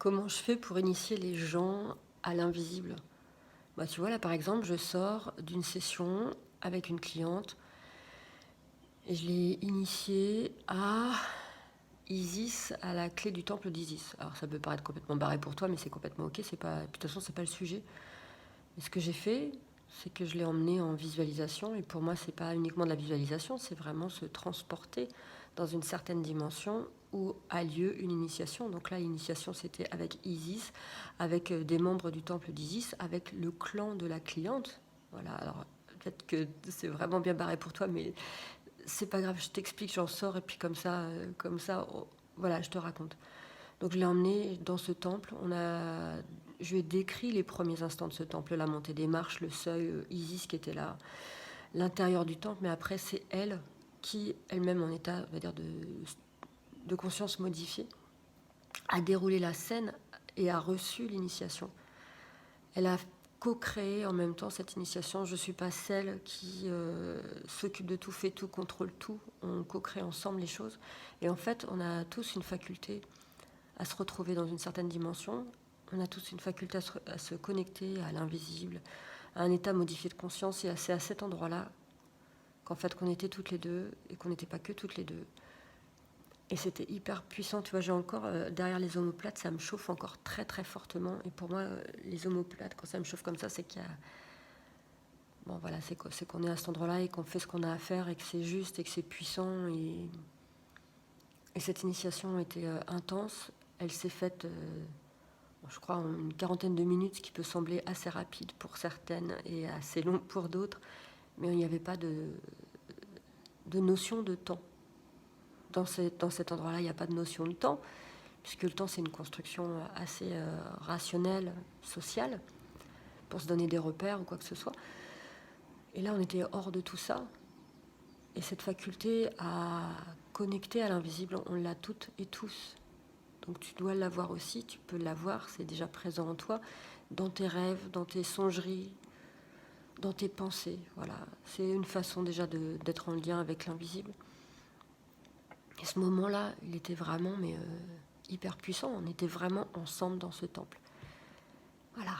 Comment je fais pour initier les gens à l'invisible? Bah, tu vois, là, par exemple, je sors d'une session avec une cliente et je l'ai initiée à Isis, à la clé du temple d'Isis. Alors, ça peut paraître complètement barré pour toi, mais c'est complètement OK. C'est pas, de toute façon, c'est pas le sujet. Et ce que j'ai fait, c'est que je l'ai emmenée en visualisation. Et pour moi, c'est pas uniquement de la visualisation, c'est vraiment se transporter dans une certaine dimension où a lieu une initiation. Donc là, l'initiation, c'était avec Isis, avec des membres du temple d'Isis, avec le clan de la cliente. Voilà, alors peut-être que c'est vraiment bien barré pour toi, mais c'est pas grave, je t'explique, j'en sors, et puis comme ça, oh, voilà, je te raconte. Donc je l'ai emmené dans ce temple. Je lui ai décrit les premiers instants de ce temple, la montée des marches, le seuil, Isis qui était là, l'intérieur du temple. Mais après, c'est elle qui, elle-même en état, on va dire, de conscience modifiée, a déroulé la scène et a reçu l'initiation. Elle a co-créé en même temps cette initiation. Je ne suis pas celle qui s'occupe de tout, fait tout, contrôle tout. On co-crée ensemble les choses. Et en fait, on a tous une faculté à se retrouver dans une certaine dimension. On a tous une faculté à se connecter à l'invisible, à un état modifié de conscience. Et c'est à cet endroit-là qu'en fait qu'on était toutes les deux et qu'on n'était pas que toutes les deux. Et c'était hyper puissant. Tu vois, j'ai encore, derrière les omoplates, ça me chauffe encore très très fortement. Et pour moi, les omoplates, quand ça me chauffe comme ça, c'est qu'il y a... Bon voilà, c'est qu'on est à cet endroit-là et qu'on fait ce qu'on a à faire et que c'est juste et que c'est puissant. Et cette initiation était intense. Elle s'est faite, je crois, en une quarantaine de minutes, ce qui peut sembler assez rapide pour certaines et assez long pour d'autres. Mais il n'y avait pas de notion de temps. Dans cet endroit-là, il n'y a pas de notion de temps, puisque le temps, c'est une construction assez rationnelle, sociale, pour se donner des repères ou quoi que ce soit. Et là, on était hors de tout ça. Et cette faculté à connecter à l'invisible, on l'a toutes et tous. Donc tu dois l'avoir aussi, tu peux l'avoir, c'est déjà présent en toi, dans tes rêves, dans tes songeries, dans tes pensées. Voilà, c'est une façon déjà d'être en lien avec l'invisible. Et ce moment-là, il était vraiment hyper puissant. On était vraiment ensemble dans ce temple. Voilà.